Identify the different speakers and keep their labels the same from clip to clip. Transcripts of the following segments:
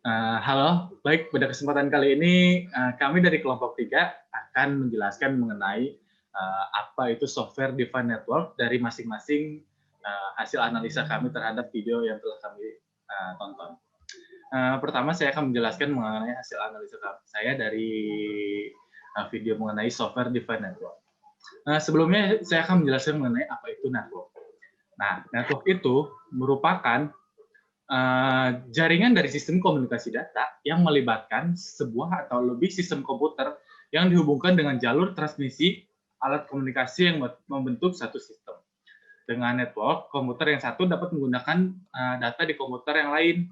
Speaker 1: Halo, baik pada kesempatan kali ini kami dari kelompok 3 akan menjelaskan mengenai apa itu software defined network dari masing-masing hasil analisa kami terhadap video yang telah kami tonton. Pertama saya akan menjelaskan mengenai hasil analisa saya dari video mengenai software defined network. Sebelumnya saya akan menjelaskan mengenai apa itu network. Nah, network itu merupakan jaringan dari sistem komunikasi data yang melibatkan sebuah atau lebih sistem komputer yang dihubungkan dengan jalur transmisi alat komunikasi yang membentuk satu sistem. Dengan network, komputer yang satu dapat menggunakan data di komputer yang lain,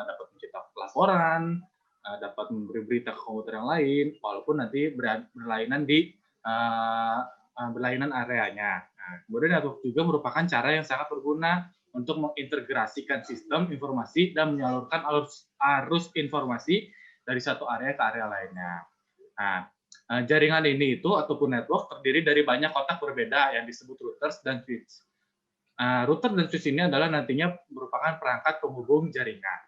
Speaker 1: dapat mencetak laporan, dapat memberi berita ke komputer yang lain, walaupun nanti berlainan di berlainan areanya. Nah, kemudian network juga merupakan cara yang sangat berguna untuk mengintegrasikan sistem informasi dan menyalurkan arus informasi dari satu area ke area lainnya. Nah, jaringan ini itu ataupun network terdiri dari banyak kotak berbeda yang disebut routers dan switch. Router dan switch ini adalah nantinya merupakan perangkat penghubung jaringan.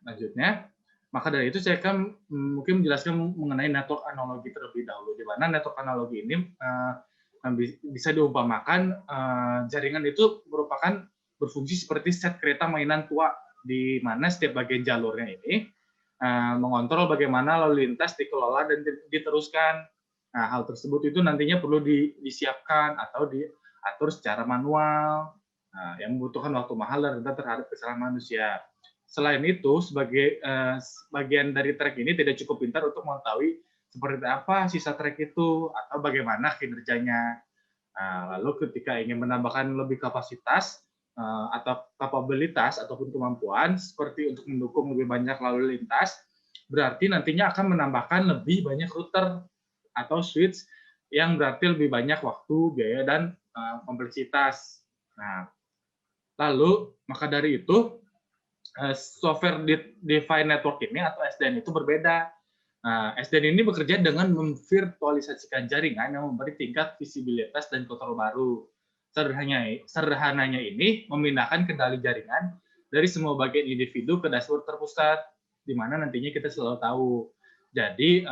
Speaker 1: Lanjutnya, maka dari itu saya akan mungkin menjelaskan mengenai network analogi terlebih dahulu, di mana network analogi ini bisa diumpamakan jaringan itu merupakan berfungsi seperti set kereta mainan tua, di mana setiap bagian jalurnya ini mengontrol bagaimana lalu lintas dikelola dan diteruskan. Nah, hal tersebut itu nantinya perlu disiapkan atau diatur secara manual, yang membutuhkan waktu mahal dan rentan terhadap kesalahan manusia. Selain itu, sebagai bagian dari track ini tidak cukup pintar untuk mengetahui seperti apa sisa track itu atau bagaimana kinerjanya. Lalu ketika ingin menambahkan lebih kapasitas atau kapabilitas ataupun kemampuan seperti untuk mendukung lebih banyak lalu lintas, berarti nantinya akan menambahkan lebih banyak router atau switch yang berarti lebih banyak waktu, biaya, dan kompleksitas. Nah, lalu maka dari itu software defined network ini atau SDN itu berbeda. SDN ini bekerja dengan memvirtualisasikan jaringan yang memberi tingkat visibilitas dan kontrol baru. Sederhananya ini memindahkan kendali jaringan dari semua bagian individu ke dashboard terpusat, di mana nantinya kita selalu tahu. Jadi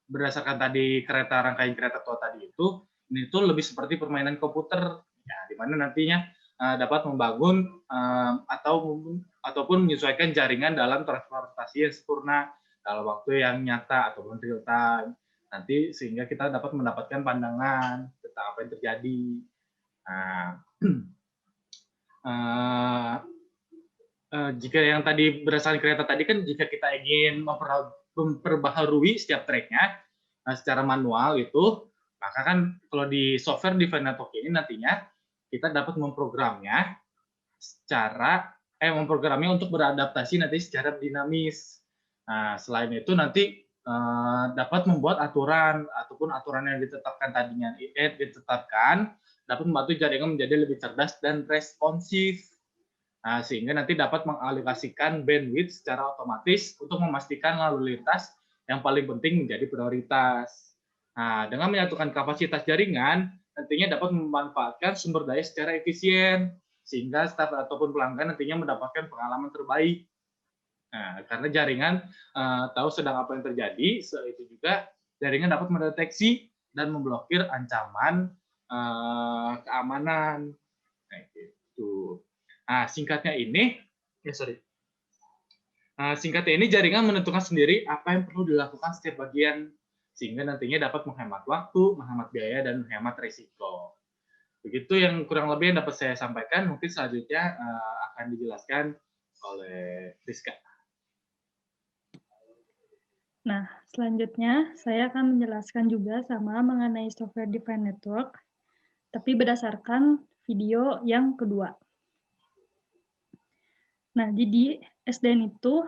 Speaker 1: berdasarkan tadi rangkaian kereta tua tadi itu, ini tuh lebih seperti permainan komputer, ya, di mana nantinya dapat membangun ataupun menyesuaikan jaringan dalam transportasi yang sempurna dalam waktu yang nyata ataupun real time, nanti sehingga kita dapat mendapatkan pandangan tentang apa yang terjadi. Nah, jika yang tadi berdasarkan kereta tadi kan, jika kita ingin memperbaharui setiap tracknya secara manual itu, maka kan kalau di software defined network ini nantinya kita dapat memprogramnya untuk beradaptasi nanti secara dinamis. Nah, selain itu nanti dapat membuat aturan ataupun aturan yang ditetapkan dapat membantu jaringan menjadi lebih cerdas dan responsif. Nah, sehingga nanti dapat mengalokasikan bandwidth secara otomatis untuk memastikan lalu lintas yang paling penting menjadi prioritas. Nah, dengan menyatukan kapasitas jaringan, nantinya dapat memanfaatkan sumber daya secara efisien, sehingga staf ataupun pelanggan nantinya mendapatkan pengalaman terbaik. Nah, karena jaringan tahu sedang apa yang terjadi, selain itu juga jaringan dapat mendeteksi dan memblokir ancaman keamanan. Nah, gitu. Nah, singkatnya ini, jaringan menentukan sendiri apa yang perlu dilakukan setiap bagian, sehingga nantinya dapat menghemat waktu, menghemat biaya, dan menghemat risiko. Begitu yang kurang lebih yang dapat saya sampaikan. Mungkin selanjutnya akan dijelaskan oleh Rizka.
Speaker 2: Nah, selanjutnya saya akan menjelaskan juga sama mengenai software defined network, tapi berdasarkan video yang kedua. Nah, jadi SDN itu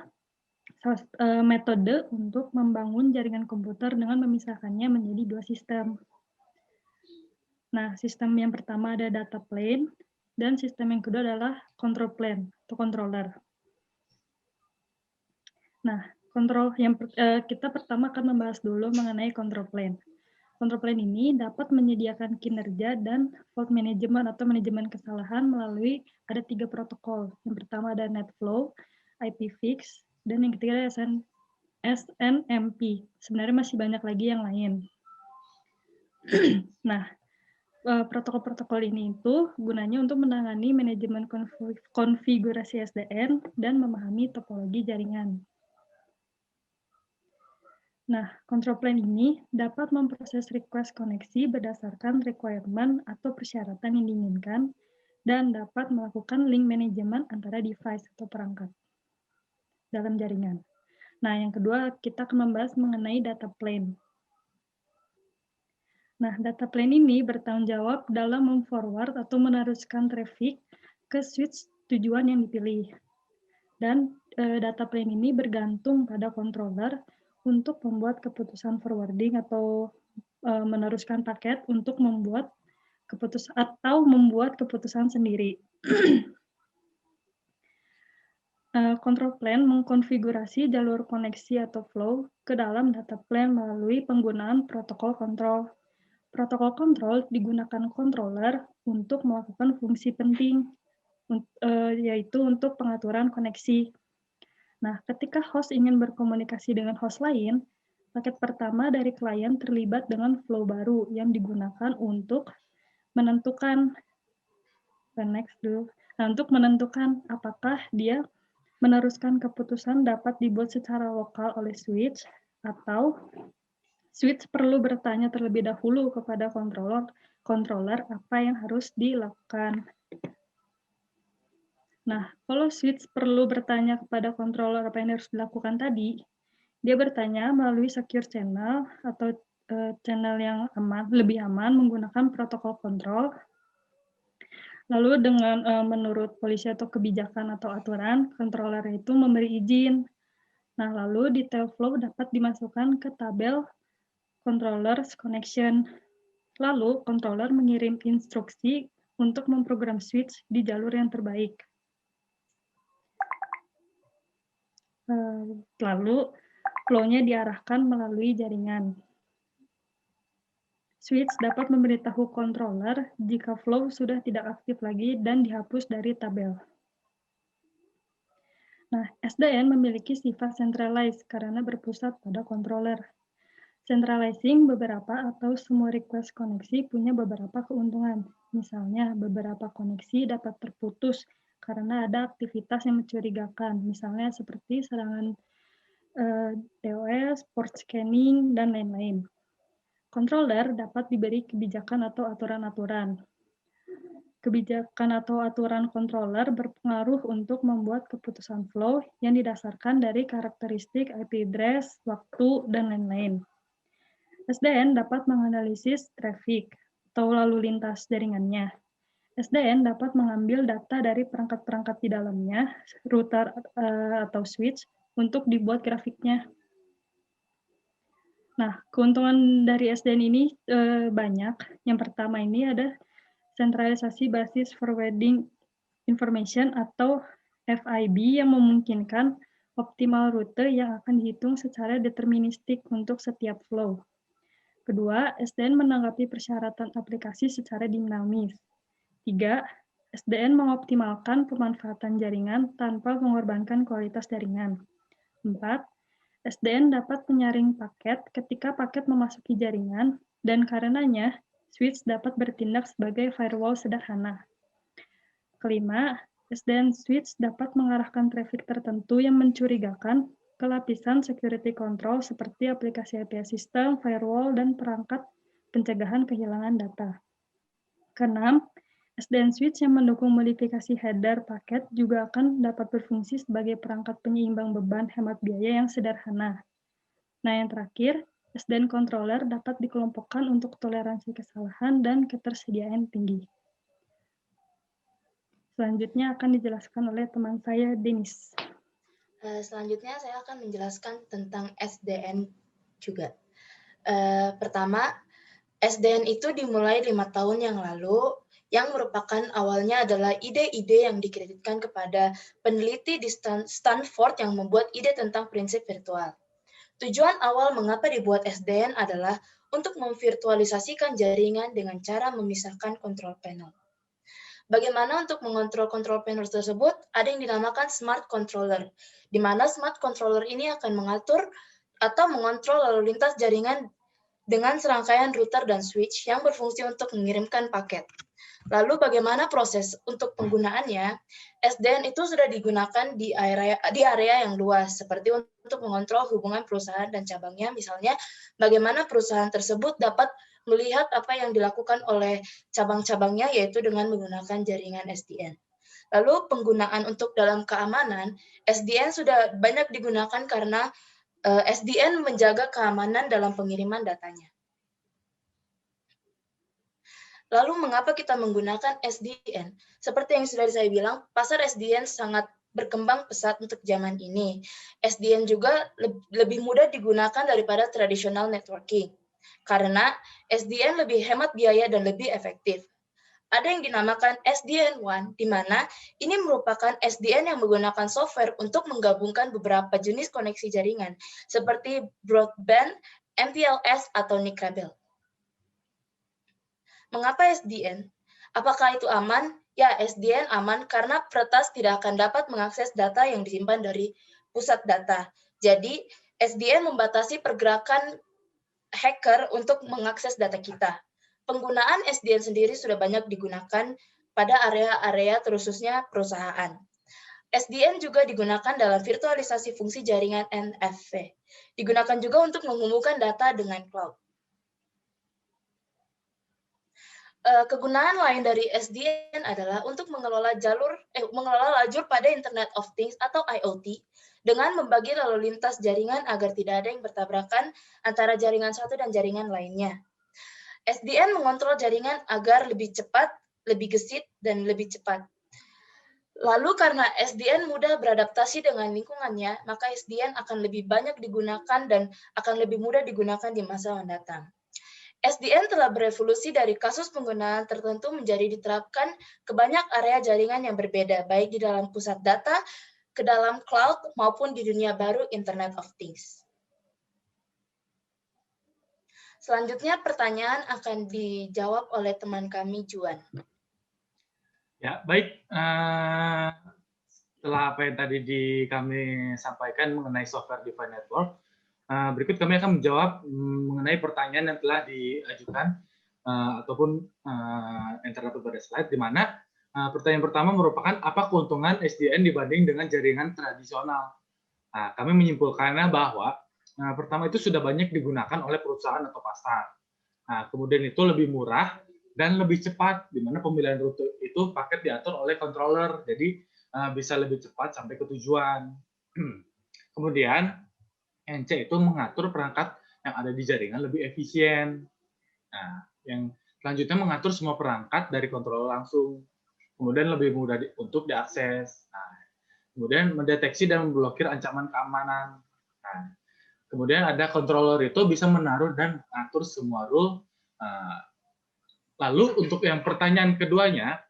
Speaker 2: metode untuk membangun jaringan komputer dengan memisahkannya menjadi dua sistem. Nah, sistem yang pertama ada data plane, dan sistem yang kedua adalah control plane atau controller. Nah, kita pertama akan membahas dulu mengenai control plane. Control plane ini dapat menyediakan kinerja dan fault management atau manajemen kesalahan melalui ada 3 protokol. Yang pertama ada NetFlow, IPFix, dan yang ketiga ada SNMP. Sebenarnya masih banyak lagi yang lain. Nah, protokol-protokol ini itu gunanya untuk menangani manajemen konfigurasi SDN dan memahami topologi jaringan. Nah, control plane ini dapat memproses request koneksi berdasarkan requirement atau persyaratan yang diinginkan dan dapat melakukan link manajemen antara device atau perangkat dalam jaringan. Nah, yang kedua kita akan membahas mengenai data plane. Nah, data plane ini bertanggung jawab dalam memforward atau meneruskan traffic ke switch tujuan yang dipilih. Dan data plane ini bergantung pada controller untuk membuat keputusan forwarding atau meneruskan paket untuk membuat keputusan sendiri. Control plane mengkonfigurasi jalur koneksi atau flow ke dalam data plane melalui penggunaan protokol kontrol. Protokol kontrol digunakan controller untuk melakukan fungsi penting, yaitu untuk pengaturan koneksi. Nah, ketika host ingin berkomunikasi dengan host lain, paket pertama dari klien terlibat dengan flow baru yang digunakan untuk menentukan untuk menentukan apakah dia meneruskan keputusan dapat dibuat secara lokal oleh switch atau switch perlu bertanya terlebih dahulu kepada controller apa yang harus dilakukan. Nah, kalau switch perlu bertanya kepada controller apa yang harus dilakukan tadi, dia bertanya melalui secure channel atau channel yang lebih aman menggunakan protokol kontrol. Lalu dengan menurut polisi atau kebijakan atau aturan, controller itu memberi izin. Nah, lalu detail flow dapat dimasukkan ke tabel controller's connection. Lalu, controller mengirim instruksi untuk memprogram switch di jalur yang terbaik. Lalu, flow-nya diarahkan melalui jaringan. Switch dapat memberitahu controller jika flow sudah tidak aktif lagi dan dihapus dari tabel. Nah, SDN memiliki sifat centralized karena berpusat pada controller. Centralizing beberapa atau semua request koneksi punya beberapa keuntungan. Misalnya, beberapa koneksi dapat terputus karena ada aktivitas yang mencurigakan, misalnya seperti serangan DOS, port scanning, dan lain-lain. Controller dapat diberi kebijakan atau aturan-aturan. Kebijakan atau aturan controller berpengaruh untuk membuat keputusan flow yang didasarkan dari karakteristik IP address, waktu, dan lain-lain. SDN dapat menganalisis traffic atau lalu lintas jaringannya. SDN dapat mengambil data dari perangkat-perangkat di dalamnya, router atau switch, untuk dibuat grafiknya. Nah, keuntungan dari SDN ini banyak. Yang pertama ini ada sentralisasi basis forwarding information atau FIB yang memungkinkan optimal rute yang akan dihitung secara deterministik untuk setiap flow. Kedua, SDN menanggapi persyaratan aplikasi secara dinamis. 3. SDN mengoptimalkan pemanfaatan jaringan tanpa mengorbankan kualitas jaringan. 4. SDN dapat menyaring paket ketika paket memasuki jaringan, dan karenanya, switch dapat bertindak sebagai firewall sederhana. Kelima, SDN switch dapat mengarahkan traffic tertentu yang mencurigakan ke lapisan security control seperti aplikasi API system, firewall, dan perangkat pencegahan kehilangan data. Keenam, SDN switch yang mendukung modifikasi header paket juga akan dapat berfungsi sebagai perangkat penyeimbang beban hemat biaya yang sederhana. Nah, yang terakhir, SDN controller dapat dikelompokkan untuk toleransi kesalahan dan ketersediaan tinggi. Selanjutnya akan dijelaskan oleh teman saya, Denis.
Speaker 3: Selanjutnya saya akan menjelaskan tentang SDN juga. Pertama, SDN itu dimulai 5 tahun yang lalu, yang merupakan awalnya adalah ide-ide yang dikreditkan kepada peneliti di Stanford yang membuat ide tentang prinsip virtual. Tujuan awal mengapa dibuat SDN adalah untuk memvirtualisasikan jaringan dengan cara memisahkan control panel. Bagaimana untuk mengontrol control plane tersebut? Ada yang dinamakan smart controller, di mana smart controller ini akan mengatur atau mengontrol lalu lintas jaringan dengan serangkaian router dan switch yang berfungsi untuk mengirimkan paket. Lalu bagaimana proses untuk penggunaannya? SDN itu sudah digunakan di area yang luas, seperti untuk mengontrol hubungan perusahaan dan cabangnya, misalnya bagaimana perusahaan tersebut dapat melihat apa yang dilakukan oleh cabang-cabangnya, yaitu dengan menggunakan jaringan SDN. Lalu penggunaan untuk dalam keamanan, SDN sudah banyak digunakan karena SDN menjaga keamanan dalam pengiriman datanya. Lalu mengapa kita menggunakan SDN? Seperti yang sudah saya bilang, pasar SDN sangat berkembang pesat untuk zaman ini. SDN juga lebih mudah digunakan daripada traditional networking, karena SDN lebih hemat biaya dan lebih efektif. Ada yang dinamakan SDN1, di mana ini merupakan SDN yang menggunakan software untuk menggabungkan beberapa jenis koneksi jaringan, seperti broadband, MPLS, atau NIC kabel. Mengapa SDN? Apakah itu aman? Ya, SDN aman karena peretas tidak akan dapat mengakses data yang disimpan dari pusat data. Jadi, SDN membatasi pergerakan hacker untuk mengakses data kita. Penggunaan SDN sendiri sudah banyak digunakan pada area-area khususnya perusahaan. SDN juga digunakan dalam virtualisasi fungsi jaringan NFC. Digunakan juga untuk menghubungkan data dengan cloud. Kegunaan lain dari SDN adalah untuk mengelola lajur pada Internet of Things atau IoT dengan membagi lalu lintas jaringan agar tidak ada yang bertabrakan antara jaringan satu dan jaringan lainnya. SDN mengontrol jaringan agar lebih cepat, lebih gesit, dan lebih cepat. Lalu karena SDN mudah beradaptasi dengan lingkungannya, maka SDN akan lebih banyak digunakan dan akan lebih mudah digunakan di masa mendatang. SDN telah berevolusi dari kasus penggunaan tertentu menjadi diterapkan ke banyak area jaringan yang berbeda, baik di dalam pusat data, ke dalam cloud, maupun di dunia baru Internet of Things. Selanjutnya pertanyaan akan dijawab oleh teman kami, Juan.
Speaker 1: Ya, baik. Setelah apa yang tadi kami sampaikan mengenai software defined network, berikut kami akan menjawab mengenai pertanyaan yang telah diajukan ataupun yang terdapat pada slide, di mana pertanyaan pertama merupakan apa keuntungan SDN dibanding dengan jaringan tradisional. Nah, kami menyimpulkannya bahwa pertama itu sudah banyak digunakan oleh perusahaan atau pasar. Nah, kemudian itu lebih murah dan lebih cepat, di mana pemilihan rute itu paket diatur oleh controller, jadi bisa lebih cepat sampai ke tujuan. Kemudian NC itu mengatur perangkat yang ada di jaringan lebih efisien. Nah, yang selanjutnya mengatur semua perangkat dari controller langsung. Kemudian lebih mudah untuk diakses. Nah, kemudian mendeteksi dan memblokir ancaman keamanan. Nah, kemudian ada controller itu bisa menaruh dan mengatur semua rule. Lalu untuk yang pertanyaan keduanya,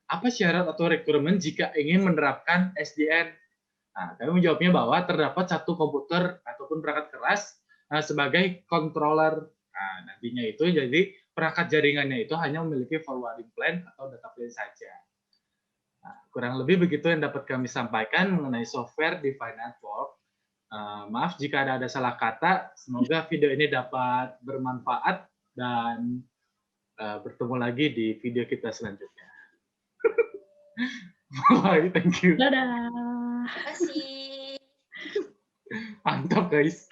Speaker 1: apa syarat atau requirement jika ingin menerapkan SDN? Nah, kami menjawabnya bahwa terdapat satu komputer ataupun perangkat keras sebagai controller. Nah, nantinya itu jadi perangkat jaringannya itu hanya memiliki forwarding plane atau data plane saja. Nah, kurang lebih begitu yang dapat kami sampaikan mengenai software defined network. Maaf jika ada salah kata. Semoga video ini dapat bermanfaat dan bertemu lagi di video kita selanjutnya. Bye, thank you.
Speaker 2: Dadah.
Speaker 3: Terima kasih.
Speaker 1: Mantap, guys.